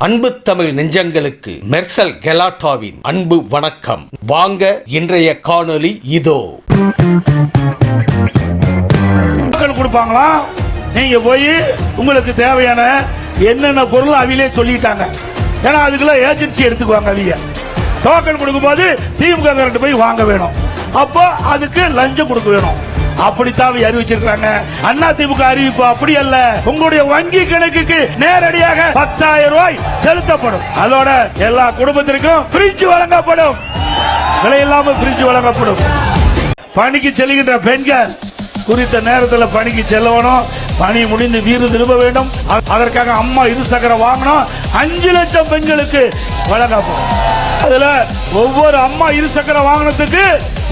அன்பு தமிழ் நெஞ்சங்களுக்கு மெர்சல் கெலாட்டாவின் அன்பு வணக்கம். வாங்க இன்றைய காணொளி இதோ. கொடுப்பாங்களா, நீங்க போய் உங்களுக்கு தேவையான என்னென்ன பொருள் அவிலே சொல்லிட்டாங்க. ஏன்னா அதுக்குள்ள ஏஜென்சி எடுத்துக்குவாங்க. அதிக டோக்கன் கொடுக்கும் போது திமுக போய் வாங்க வேணும். அப்போ அதுக்கு லஞ்சம் கொடுக்க வேணும். அப்படித்தான் அறிவிச்சிருக்காங்க. அண்ணா திமுக அறிவிப்பு அப்படி அல்ல. உங்களுடைய வங்கி கணக்குக்கு நேரடியாக 10,000 ரூபாய் செலுத்தப்படும். அதோட எல்லா குடும்பத்திற்கும் பிரிட்ஜ் வழங்கப்படும். விலையில்லாம பிரிட்ஜ் வழங்கப்படும். பணிக்கு செல்கின்ற பெண்கள் குறித்த நேரத்தில் பணிக்கு செல்லணும். பணி முடிந்து வீடு திரும்ப வேண்டும். அதற்காக அம்மா இருசக்கர வாங்கணும். 5 லட்சம் பெண்களுக்கு வழங்கப்படும். அதுல ஒவ்வொரு அம்மா இருசக்கர வாகனத்துக்கு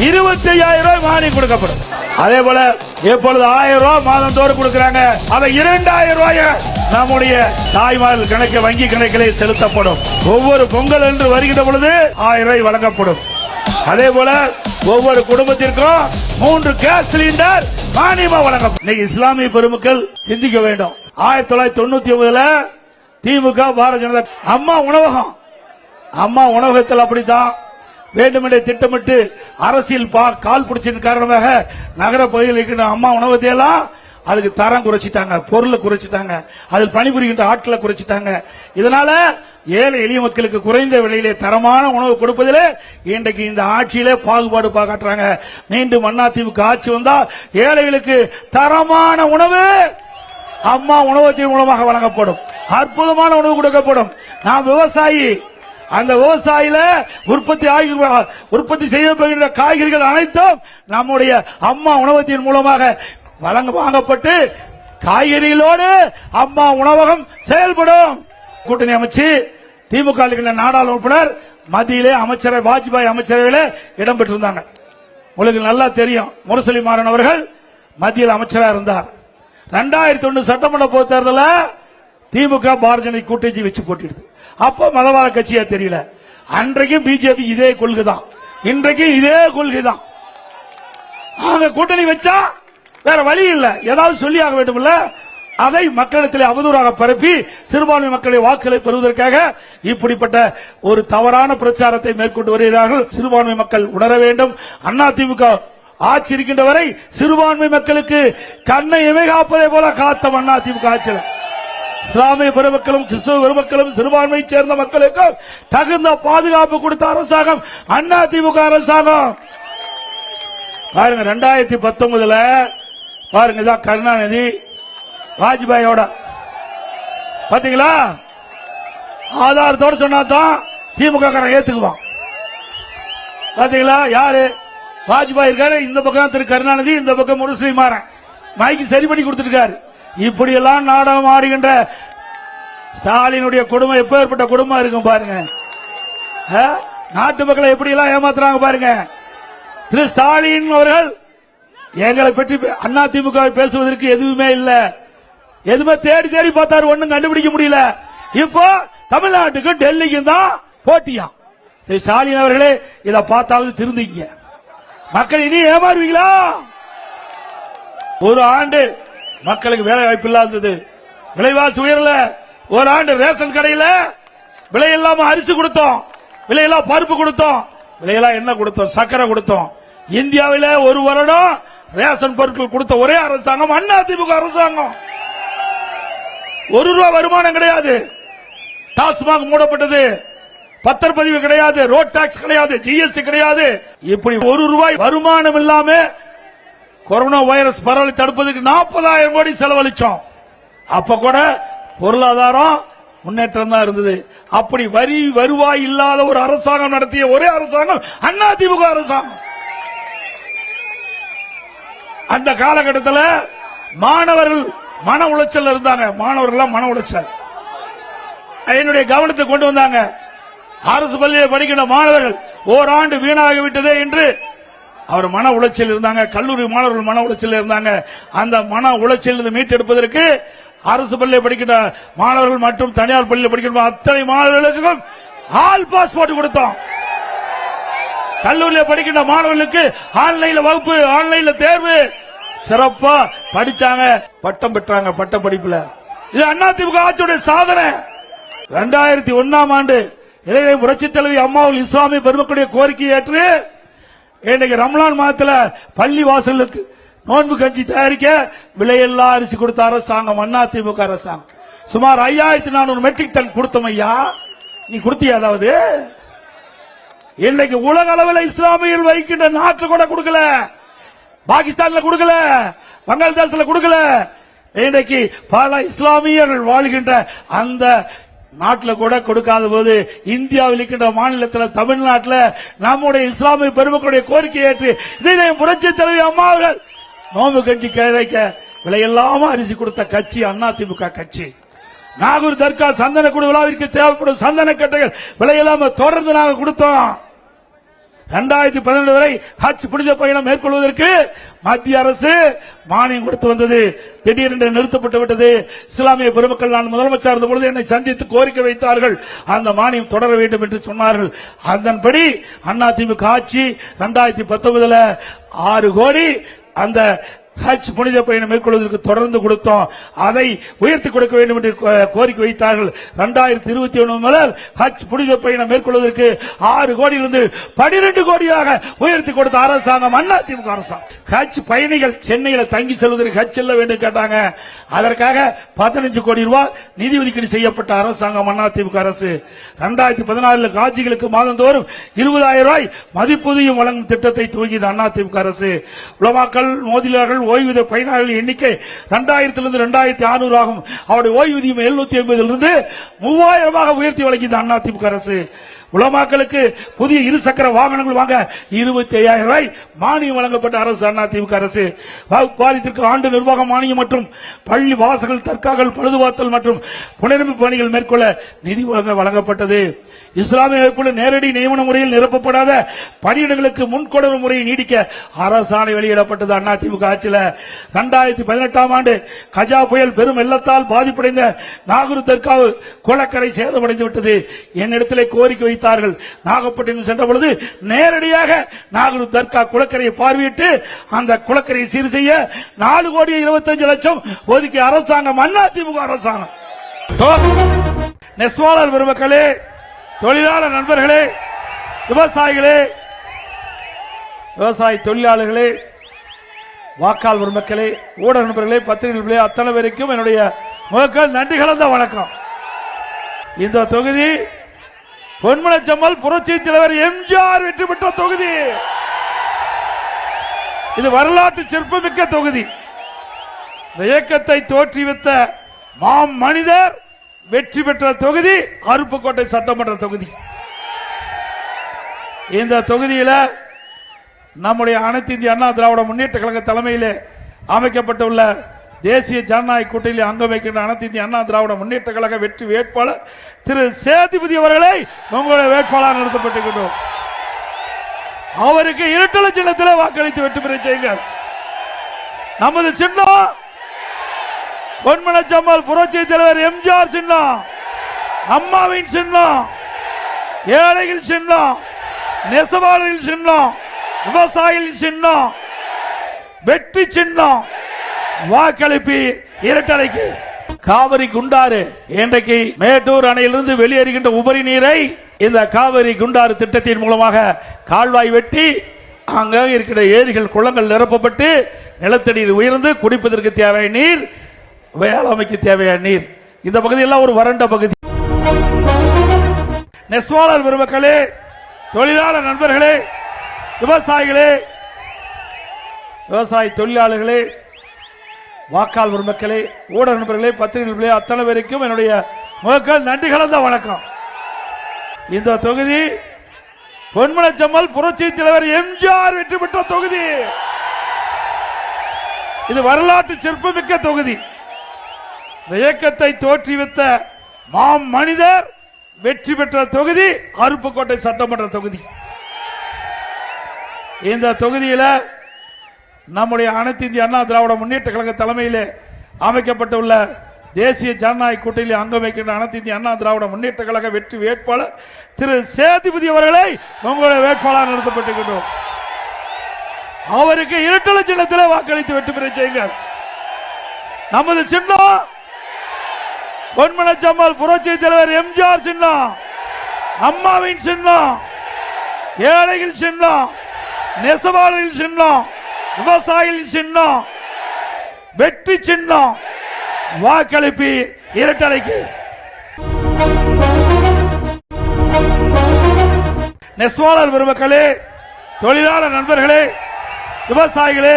25,000 ரூபாய் மானியம் கொடுக்கப்படும். அதே போல எப்பொழுது 1000 ரூபாய் மாதந்தோறும் கொடுக்கிறாங்க. அதை 2,000 ரூபாய் நம்முடைய தாய்மார்கள் கணக்கு வங்கி கணக்கிலே செலுத்தப்படும். ஒவ்வொரு பொங்கல் என்று வருகின்ற பொழுது 1000 ரூபாய் வழங்கப்படும். அதே போல ஒவ்வொரு குடும்பத்திற்கும் 3 கேஸ் சிலிண்டர் மானியமா வழங்கப்படும். இன்னைக்கு இஸ்லாமிய பெருமக்கள் சிந்திக்க வேண்டும். 1999 திமுக பாரதிய ஜனதா அம்மா உணவகத்தில் அப்படித்தான் வேண்டுமென்றே திட்டமிட்டு அரசியல் கால் பிடிச்சின் காரணமாக நகர பகுதியில் இருக்கின்ற அம்மா உணவகத்தை எல்லாம் அதுக்கு தரம் குறைச்சிட்டாங்க, பொருளை குறைச்சிட்டாங்க, அதில் பணிபுரிகின்ற ஆட்களை குறைச்சிட்டாங்க. இதனால ஏழை எளிய மக்களுக்கு குறைந்த விலையிலே தரமான உணவு கொடுப்பதிலே இன்றைக்கு இந்த ஆட்சியிலே பாகுபாடு காட்டுறாங்க. மீண்டும் அதிமுக ஆட்சி வந்தால் ஏழைகளுக்கு தரமான உணவு அம்மா உணவகத்தின் மூலமாக வழங்கப்படும். அற்புதமான உணவு கொடுக்கப்படும். நான் விவசாயி. அந்த விவசாயில உற்பத்தி செய்யப்படுகின்ற காய்கறிகள் அனைத்தும் நம்முடைய அம்மா உணவகத்தின் மூலமாக வாங்கப்பட்டு காய்கறிகளோடு அம்மா உணவகம் செயல்படும். கூட்டணி அமைச்சு திமுக நாடாளுமன்ற உறுப்பினர் மத்தியிலே அமைச்சரை வாஜ்பாய் அமைச்சரவையிலே இடம்பெற்றிருந்தாங்க. உங்களுக்கு நல்லா தெரியும். முரசொலி மாறன் அவர்கள் மத்தியில் அமைச்சராக இருந்தார். 2001 சட்டமன்ற பொது தேர்தலில் திமுக பாரதிய ஜனதா கூட்டணி வச்சு போட்டிடுது. அப்போ மதவாத கட்சியா தெரியல. அன்றைக்கு பிஜேபி இதே கொள்கை தான், இன்றைக்கு இதே கொள்கை தான். கூட்டணி வச்சா வேற வழி இல்ல, ஏதாவது சொல்லி ஆக வேண்டும் இல்ல. அதை மக்களிடத்தில் அவதூறாக பரப்பி சிறுபான்மை மக்களை வாக்குகளை பெறுவதற்காக இப்படிப்பட்ட ஒரு தவறான பிரச்சாரத்தை மேற்கொண்டு வருகிறார்கள். சிறுபான்மை மக்கள் உணர வேண்டும். அதிமுக ஆட்சி இருக்கின்ற வரை சிறுபான்மை மக்களுக்கு கண்ணை இமைகாப்பதை போல காத்த அதிமுக ஆட்சியில் இஸ்லாமிய பெருமக்களும் கிறிஸ்தவ பெருமக்களும் சிறுபான்மையை சேர்ந்த மக்களுக்கும் தகுந்த பாதுகாப்பு கொடுத்த அரசாங்கம் அதிமுக அரசாங்கம். பாருங்க 2019 பாருங்க, கருணாநிதி வாஜ்பாயோட பாத்தீங்களா, ஆதாரத்தோட சொன்னாதான் திமுக ஏத்துக்குவான். பாத்தீங்களா, யாரு வாஜ்பாய் இருக்காரு, இந்த பக்கம் திரு கருணாநிதி, இந்த பக்கம் முரசொலி மாறன் மைக்கு சரி பண்ணி கொடுத்திருக்காரு. இப்படி எல்லாம் நாடகம் ஆடுகின்ற ஸ்டாலினுடைய குடும்பம் எப்பேற்பட்ட குடும்பம் இருக்கும் பாருங்க. நாட்டு மக்களை எப்படி எல்லாம் ஏமாத்துறாங்க பாருங்க. திரு ஸ்டாலின் அவர்கள் எங்களை பற்றி அதிமுக பேசுவதற்கு எதுவுமே இல்ல. எதுவுமே தேடி தேடி பார்த்தாரு, ஒண்ணும் கண்டுபிடிக்க முடியல. இப்போ தமிழ்நாட்டுக்கு டெல்லிக்கு தான் போட்டியா. திரு ஸ்டாலின் அவர்களே இதை பார்த்தாவது திருந்திங்க. மக்கள் இனி ஏமாறுவீங்களா? ஒரு ஆண்டு மக்களுக்கு வேலை வாய்ப்பு இல்லாதது, விலைவாசி உயரல. ஒரு ஆண்டு ரேஷன் கடையில் விலையில்லாம அரிசி கொடுத்தோம், விலையெல்லாம் பருப்பு கொடுத்தோம், விலையெல்லாம் என்ன கொடுத்தோம், சக்கரை கொடுத்தோம். இந்தியாவில் ஒரு வருடம் ரேஷன் பொருட்கள் கொடுத்த ஒரே அரசாங்கம் அதிமுக அரசாங்கம். ₹1 வருமானம் கிடையாது. டாஸ்மாக் மூடப்பட்டது, பத்திரப்பதிவு கிடையாது, ரோட் டாக்ஸ் கிடையாது, ஜிஎஸ்டி கிடையாது. இப்படி ₹1 வருமானம் இல்லாம கொரோனா வைரஸ் பரவலை தடுப்பதற்கு 40,000 கோடி செலவழிச்சோம். அப்ப கூட பொருளாதாரம் முன்னேற்றம் தான் இருந்தது. அப்படி வருவாய் இல்லாத ஒரு அரசாங்கம் நடத்திய ஒரே அரசாங்கம் அதிமுக அரசாங்கம். அந்த காலகட்டத்தில் மாணவர்கள் மன உளைச்சல் இருந்தாங்க. மாணவர்கள் மன உளைச்சல் என்னுடைய கவனத்தை கொண்டு வந்தாங்க. அரசு பள்ளியில் படிக்கின்ற மாணவர்கள் ஓராண்டு வீணாகிவிட்டதே என்று அவர் மன உளைச்சல் இருந்தாங்க. கல்லூரி மாணவர்கள் மன உளைச்சல் இருந்தாங்க. அந்த மன உளைச்சல் மீட்டெடுப்பதற்கு அரசு பள்ளியில் படிக்கின்ற மாணவர்கள் மற்றும் தனியார் பள்ளியில் படிக்கின்ற அத்தனை மாணவர்களுக்கும் ஆல் பாஸ் போட்டு கொடுத்தோம். கல்லூரியில் படிக்கின்ற மாணவர்களுக்கு ஆன்லைன்ல வகுப்பு, ஆன்லைன்ல தேர்வு, சிறப்பா படிச்சாங்க, பட்டம் பெற்றாங்க. பட்ட படிப்புல இது அதிமுக ஆட்சியுடைய சாதனை. 2001 ஆண்டு இளைய புரட்சித் தலைவி அம்மாவில் இஸ்லாமிய பெருமக்களுடைய கோரிக்கையை ஏற்று இன்றைக்கு ரமலான் மாதத்துல பள்ளி வாசலுக்கு நோன்பு கஞ்சி தயாரிக்க விலையில்லா அரிசி கொடுத்த அரசாங்கம் அதிமுக அரசாங்கம். சுமார் 5400 மெட்ரிக் டன் கொடுத்தோம் ஐயா. நீ கொடுத்தியா? அதாவது இன்னைக்கு உலக அளவில் இஸ்லாமியர்கள் வைக்கின்ற நாட்டில் கூட கொடுக்கல, பாகிஸ்தான்ல கொடுக்கல, பங்களாதேஷ்ல கொடுக்கல. இன்றைக்கு பல இஸ்லாமியர்கள் வாழ்கின்ற அந்த நாட்டில் கூட கொடுக்காத போது இந்தியாவில் இருக்கின்ற மாநிலத்தில் தமிழ்நாட்டில் நம்முடைய இஸ்லாமிய பெருமக்களுடைய கோரிக்கை ஏற்று இதை புரட்சி தலைவி அம்மா அவர்கள் நோம்பு கஞ்சி கிடைக்க விலையில்லாம அரிசி கொடுத்த கட்சி அதிமுக கட்சி. நாகூர் தர்கா சந்தனக்கூடு விழாவிற்கு தேவைப்படும் சந்தன கட்டைகள் விலையில்லாம தொடர்ந்து நாங்கள் கொடுத்தோம். 2012 வரை ஹஜ் புனித பயணம் மேற்கொள்வதற்கு மத்திய அரசு மானியம் கொடுத்து வந்தது. திடீரென்று நிறுத்தப்பட்டு விட்டது. இஸ்லாமிய பெருமக்கள் நான் முதலமைச்சர் இருந்த பொழுது என்னை சந்தித்து கோரிக்கை வைத்தார்கள், அந்த மானியம் தொடர வேண்டும் என்று சொன்னார்கள். அதன்படி அதிமுக ஆட்சி 2019 6 கோடி அந்த ஹஜ் புனித பயணம் மேற்கொள்வதற்கு தொடர்ந்து கொடுத்தோம். அதை உயர்த்தி கொடுக்க வேண்டும் என்று கோரிக்கை வைத்தார்கள். 2021 முதல் ஹஜ் புனித பயணம் மேற்கொள்வதற்கு 6 கோடியிலிருந்து 12 கோடியாக உயர்த்தி கொடுத்த அரசாங்கம் அதிமுக அரசாங்கம். ஹஜ் பயணிகள் சென்னையில் தங்கி செல்வதற்கு ஹஜ் செல்ல வேண்டும் கேட்டாங்க. அதற்காக 15 கோடி ரூபாய் நிதி ஒதுக்கீடு செய்யப்பட்ட அரசாங்கம் அதிமுக அரசு. 2014 காட்சிகளுக்கு மாதந்தோறும் 20,000 ரூபாய் மதிப்பூதியம் வழங்கும் திட்டத்தை துவங்கியது அதிமுக அரசு. உலமாக்கள் மோதிலார்கள் ஓய்வூதிய பயனாளர்கள் எண்ணிக்கை 2000 2600 ஆகும். அவருடைய ஓய்வூதியம் 750 3000 உயர்த்தி வழங்கியது அதிமுக அரசு. உலமாக்களுக்கு புதிய இருசக்கர வாகனங்கள் வாங்க 25,000 ரூபாய் மானியம் வழங்கப்பட்ட அரசு அதிமுக அரசு. வாரியத்திற்கு ஆண்டு நிர்வாக மானியம் மற்றும் பள்ளி வாசல்கள் தற்காகள் பழுதுபார்த்தல் மற்றும் புனரமைப்பு பணிகள் மேற்கொள்ள நிதி வழங்கப்பட்டது. இஸ்லாமிய அமைப்புள்ள நேரடி நியமன முறையில் நிரப்பப்படாத பணியிடங்களுக்கு முன்கொடர்வு முறையை நீடிக்க அரசாணை வெளியிடப்பட்டது அதிமுக ஆட்சியில். 2018 ஆண்டு கஜா புயல் பெரும் வெள்ளத்தால் பாதிப்படைந்த நாகூர் தர்காவு குளக்கரை சேதமடைந்து விட்டது. என்னிடத்திலே கோரிக்கை வைத்தார்கள். நாகப்பட்டினம் சென்ற பொழுது நேரடியாக நாகூர் தர்கா குளக்கரையை பார்வையிட்டு அந்த குளக்கரையை சீர் செய்ய 4,25,00,000 ஒதுக்கிய அரசாங்கம் அதிமுக அரசாங்கம். நெசவாளர் பெருமக்களே, தொழிலாளர் நண்பர்களே, விவசாயிகளே, விவசாய தொழிலாளர்களே, வாக்காளர் பெருமக்களே, ஊடக நண்பர்களே, பத்திரிகை அத்தனை பேருக்கும் என்னுடைய முதல் நன்றி கலந்த வணக்கம். இந்த தொகுதி பொன்மனச்சம்மல் புரட்சி தலைவர் எம்ஜிஆர் வெற்றி பெற்ற தொகுதி. இது வரலாற்று சிறப்புமிக்க தொகுதி. இந்த இயக்கத்தை தோற்றுவித்த மாம் மனிதர் வெற்றி பெற்ற தொகுதி அருப்புக்கோட்டை சட்டமன்ற தொகுதி. இந்த தொகுதியில் நம்முடைய அனைத்து இந்திய அண்ணா திராவிட முன்னேற்ற கழக தலைமையில் அமைக்கப்பட்டுள்ள தேசிய ஜனநாயக கூட்டணியில் அங்கம் வைக்கின்ற அனைத்து இந்திய அண்ணா திராவிட முன்னேற்ற கழக வெற்றி வேட்பாளர் திரு சேதுபதி அவர்களை உங்களுடைய வேட்பாளர் நிறுத்தப்பட்டிருக்கிறோம். அவருக்கு இரட்டை சின்னத்தில் வாக்களித்து வெற்றி பெற செய்யுங்கள். நமது சின்னம் பொன்மனச்சம்மல் புரட்சி தலைவர் எம்ஜிஆர் சின்னம், அம்மாவின் சின்னம், ஏழைகள் சின்னம், நெசவாளர்கள் சின்னம், விவசாயிகள் சின்னம், வெற்றி சின்னம். வாக்களிப்பு இரட்டலைக்கு. காவிரி குண்டாறு இன்றைக்கு மேட்டூர் அணையிலிருந்து வெளியேறுகின்ற உபரி நீரை இந்த காவிரி குண்டாறு திட்டத்தின் மூலமாக கால்வாய் வெட்டி அங்கே இருக்கிற ஏரிகள் குளங்கள் நிரப்பப்பட்டு நிலத்தடி உயர்ந்து குடிப்பதற்கு தேவையான நீர், வேளாண்மைக்கு தேவையான நீர். இந்த பகுதியெல்லாம் ஒரு வறண்ட பகுதி. நெசவாளர் பெருமக்களே, தொழிலாளர் நண்பர்களே, விவசாயிகளே, விவசாய தொழிலாளர்களே, வாக்காளர் பெருமக்களே, ஊடக நண்பர்களே, பத்திரிகை அத்தனை பேருக்கும் என்னுடைய முதல் நன்றி கலந்த வணக்கம். இந்த தொகுதி பொன்மனச்சம்மல் புரட்சி தலைவர் எம்ஜிஆர் வெற்றி பெற்ற தொகுதி. இது வரலாற்று சிறப்புமிக்க தொகுதி. இந்த இயக்கத்தை தோற்றுவித்த மாம் மனிதர் வெற்றி பெற்ற தொகுதி அருப்புக்கோட்டை சட்டமன்ற தொகுதி. இந்த தொகுதியில் நம்முடைய அனைத்து இந்திய அண்ணா திராவிட முன்னேற்ற கழக தலைமையில் அமைக்கப்பட்டுள்ள தேசிய ஜனநாயக கூட்டணியில் அங்கம் வைக்கின்ற அனைத்து இந்திய அண்ணா திராவிட முன்னேற்ற கழக வெற்றி வேட்பாளர் திரு சேதுபதி அவர்களை உங்களுடைய வேட்பாளர் நிறுத்தப்பட்டிருக்கிறோம். அவருக்கு இரட்டை சின்னத்தில் வாக்களித்து வெற்றி பெற செய்யுங்கள். நமது சின்னம் பொன்மனச்சம்மாள் புரட்சி தலைவர் எம்ஜிஆர் சின்னம், அம்மாவின் சின்னம், ஏழைகள் சின்னம், நெசவாளர்கள் சின்னம், விவசாயிகள் சின்னம், வெற்றி சின்னம். வாக்களிப்பு இரட்டலைக்கு. நெசவாளர் பெருமக்களே, தொழிலாளர் நண்பர்களே, விவசாயிகளே,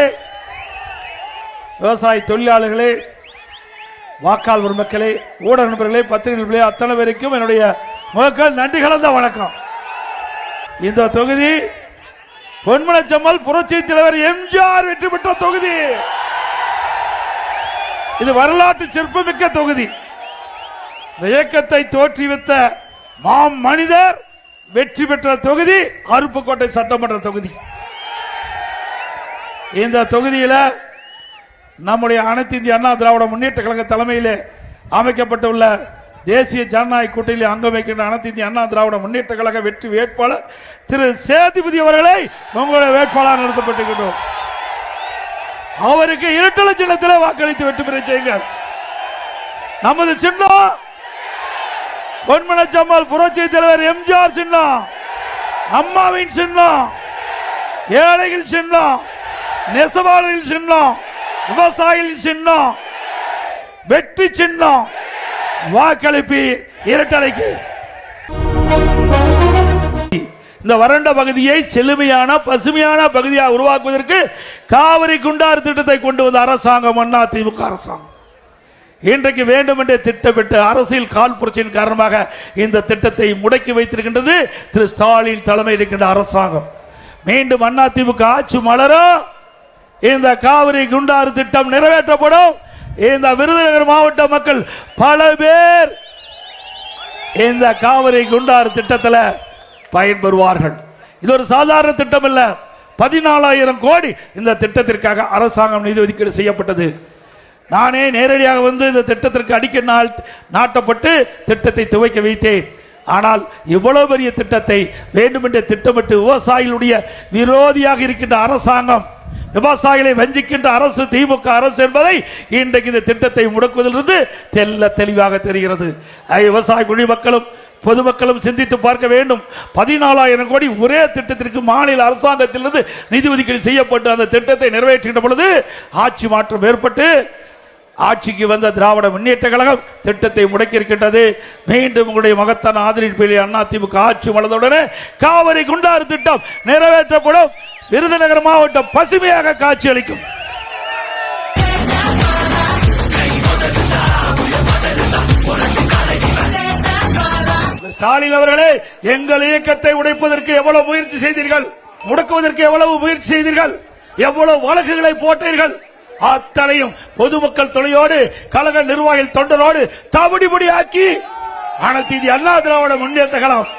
விவசாய தொழிலாளர்களே, வாக்காளர் பெருமக்களே, ஊடக நண்பர்களே, பத்திரிகை நண்பர்களே, அத்தனை பேருக்கும் என்னுடைய முதல் நன்றி கலந்த வணக்கம். இந்த தொகுதி பொன்மனச்சம்மாள் புரட்சி தலைவர் எம்ஜிஆர் வெற்றி பெற்ற தொகுதி. இது வரலாற்று சிறப்புமிக்க தொகுதி. இந்த இயக்கத்தை தோற்றுவித்த மாம் மனிதர் வெற்றி பெற்ற தொகுதி அருப்புக்கோட்டை சட்டமன்ற தொகுதி. இந்த தொகுதியில் நம்முடைய அனைத்து இந்திய அண்ணா திராவிட முன்னேற்ற கழக தலைமையிலே அமைக்கப்பட்டுள்ள தேசிய ஜனநாயக கூட்டணியில் அங்கம் வைக்கின்ற அனைத்து இந்திய அண்ணா திராவிட முன்னேற்ற கழக வெற்றி வேட்பாளர் திரு சேதுபதி அவர்களை உங்களுடைய வேட்பாளர் நிறுத்தப்பட்டிருக்கிறோம். அவருக்கு இரட்டலை சின்னத்தில் வாக்களித்து வெற்றி பெற செய்யுங்கள். நமது சின்னம் பொன்மனச்சம்மாள் புரட்சி தலைவர் எம்ஜிஆர் சின்னம், அம்மாவின் சின்னம், ஏழைகள் சின்னம், நெசவாளர்கள் சின்னம், விவசாயிகள் சின்னம், வெற்றி சின்னம். வாக்களிப்பு இரட்டலைக்கு. இந்த வறண்ட பகுதியை செழுமையான பசுமையான பகுதியாக உருவாக்குவதற்கு காவிரி குண்டாறு திட்டத்தை கொண்டு வந்த அரசாங்கம் அதிமுக அரசாங்கம். இன்றைக்கு வேண்டும் என்றே திட்டமிட்டு அரசியல் கால் புரட்சியின் காரணமாக இந்த திட்டத்தை முடக்கி வைத்திருக்கின்றது திரு ஸ்டாலின் தலைமையில் இருக்கின்ற அரசாங்கம். மீண்டும் அதிமுக ஆட்சி மலரும். இந்த காவிரி குண்டாறு திட்டம் நிறைவேற்றப்படும். இந்த விருதுநகர் மாவட்ட மக்கள் பல பேர் இந்த காவிரி குண்டாறு திட்டத்தில் பயன்பெறுவார்கள். இது ஒரு சாதாரண திட்டம் இல்ல. 14,000 கோடி இந்த திட்டத்திற்காக அரசாங்கம் நிதி ஒதுக்கீடு செய்யப்பட்டது. நானே நேரடியாக வந்து இந்த திட்டத்திற்கு அடிக்கல் நாட்டப்பட்டு திட்டத்தை துவக்கி வைத்தேன். ஆனால் இவ்வளவு பெரிய திட்டத்தை வேண்டுமென்றே திட்டமிட்டு விவசாயிகளுடைய விரோதியாக இருக்கின்ற அரசாங்கம், விவசாயிகளை வஞ்சிக்கின்ற அரசு திமுக அரசு என்பதை இன்றைக்கு இந்த திட்டத்தை முடக்குவதிலிருந்து தெளிவாக தெரிகிறது. விவசாய குடிமக்களும் பொதுமக்களும் சிந்தித்து பார்க்க வேண்டும். 14,000 கோடி ஒரே திட்டத்திற்கு மாநில அரசாங்கத்திலிருந்து நிதி ஒதுக்கீடு செய்யப்பட்டு அந்த திட்டத்தை நிறைவேற்றுகின்ற பொழுது ஆட்சி மாற்றம் ஏற்பட்டு ஆட்சிக்கு வந்த திராவிட முன்னேற்ற கழகம் திட்டத்தை முடக்கி இருக்கின்றது. மீண்டும் உங்களுடைய மகத்தான ஆதரவின் அதிமுக ஆட்சி மலர்ந்தவுடனே காவிரி குண்டாறு திட்டம் நிறைவேற்றப்படும். விருதுநகர் மாவட்டம் பசுமையாக காட்சியளிக்கும். ஸ்டாலின் அவர்களே, எங்கள் இயக்கத்தை உடைப்பதற்கு எவ்வளவு முயற்சி செய்தீர்கள், முடக்குவதற்கு எவ்வளவு முயற்சி செய்தீர்கள், எவ்வளவு வழக்குகளை போட்டீர்கள், அத்தனையும் பொதுமக்கள் துணையோடு கழக நிர்வாகிகள் தொண்டரோடு தவிடுபடி ஆக்கி அனைத்து இந்திய அண்ணா திராவிட முன்னேற்ற கழகம்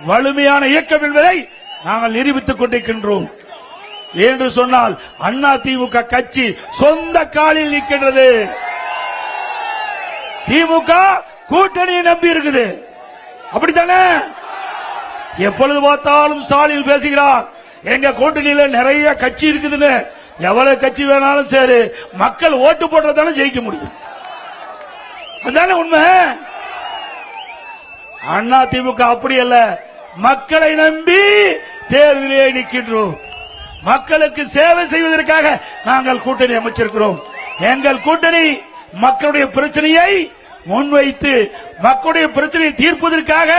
வலிமையான இயக்கம் என்பதை நாங்கள் நிரூபித்துக் கொண்டிருக்கின்றோம். என்று சொன்னால் அதிமுக கட்சி சொந்த காலில் நிற்கின்றது. திமுக கூட்டணியை நம்பி இருக்குது. அப்படித்தானே? எப்பொழுது பார்த்தாலும் ஸ்டாலின் பேசுகிறார், எங்க கூட்டணியில நிறைய கட்சி இருக்குதுன்னு. எவ்வளவு கட்சி வேணாலும் சரி, மக்கள் ஓட்டு போடுறதால ஜெயிக்க முடியும். அதுதானே உண்மை. அதிமுக அப்படி அல்ல, மக்களை நம்பி தேர்தலிலே நிற்கின்றோம். மக்களுக்கு சேவை செய்வதற்காக நாங்கள் கூட்டணி அமைச்சிருக்கிறோம். எங்கள் கூட்டணி மக்களுடைய பிரச்சனையை முன்வைத்து மக்களுடைய பிரச்சனையை தீர்ப்பதற்காக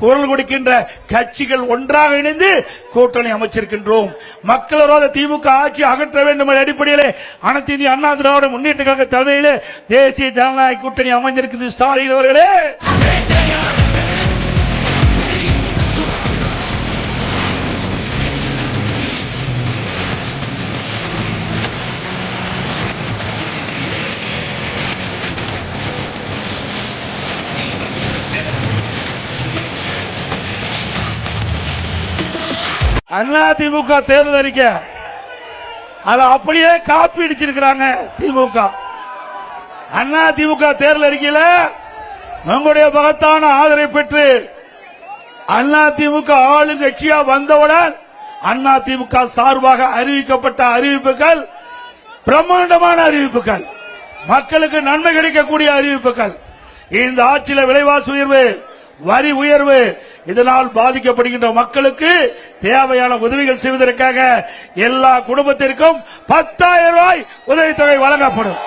குரல் கொடுக்கின்ற கட்சிகள் ஒன்றாக இணைந்து கூட்டணி அமைச்சிருக்கின்றோம். மக்கள் விரோத திமுக ஆட்சி அகற்ற வேண்டும் என்ற அடிப்படையில் அனைத்து இந்திய அண்ணா திராவிட முன்னேற்ற கழக தலைமையில் தேசிய ஜனநாயக கூட்டணி அமைந்திருக்கிறது. ஸ்டாலின் அவர்களே, அதிமுக தேர்தல் அறிக்கை அதை அப்படியே காப்பி அடிச்சிருக்கிறாங்க திமுக. அதிமுக தேர்தல் அறிக்கையில உங்களுடைய மகத்தான ஆதரவை பெற்று அதிமுக ஆளுங்கட்சியா வந்தவுடன் அதிமுக சார்பாக அறிவிக்கப்பட்ட அறிவிப்புகள் பிரம்மாண்டமான அறிவிப்புகள், மக்களுக்கு நன்மை கிடைக்கக்கூடிய அறிவிப்புகள். இந்த ஆட்சியில விலைவாசி உயர்வு, வரி உயர்வு, இதனால் பாதிக்கப்படுகின்ற மக்களுக்கு தேவையான உதவிகள் செய்வதற்காக எல்லா குடும்பத்திற்கும் 10,000 ரூபாய் உதவித்தொகை வழங்கப்படும்.